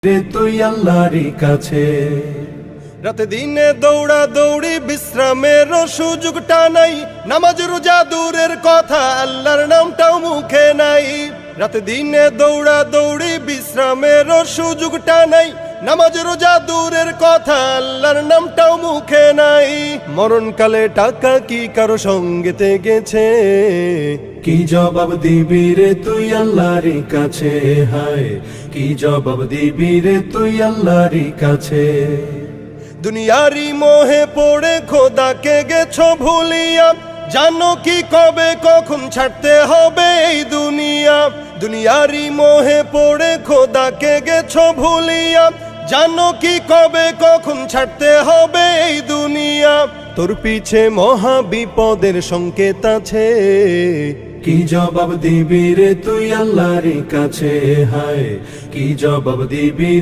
রে তুই আল্লাহর কাছে। রাতে দিনে দৌড়া দৌড়ি বিশ্রামের সুযোগটা নাই, নামাজ রোজা দূরের কথা আল্লাহর নামটাও মুখে নাই। রাতে দিনে দৌড়া দৌড়ি বিশ্রামের সুযোগটা নাই, নামাজ রোজা দূরের কথা আল্লাহর নামটাও মুখে নাই। মরণকালে টাকা কি কারো সঙ্গেতে গেছে, কি জবাব দিবি রে তুই আল্লাহর কাছে। হায় কি জবাব দিবি রে তুই আল্লাহর কাছে। দুনিয়ারি মোহে পড়ে খোদাকে গেছো ভুলিয়া, জানো কি কবে কখন ছাড়তে হবে এই দুনিয়া। দুনিয়ারি মোহে পড়ে খোদাকে গেছো ভুলিয়া, জানো কি কবে কখন ছাড়তে হবে এই দুনিয়া। তোর পিছে মহা বিপদের সংকেত আছে, কি জবাব দিবি রে তুই আল্লাহর কাছে। হায় কি জবাব দিবি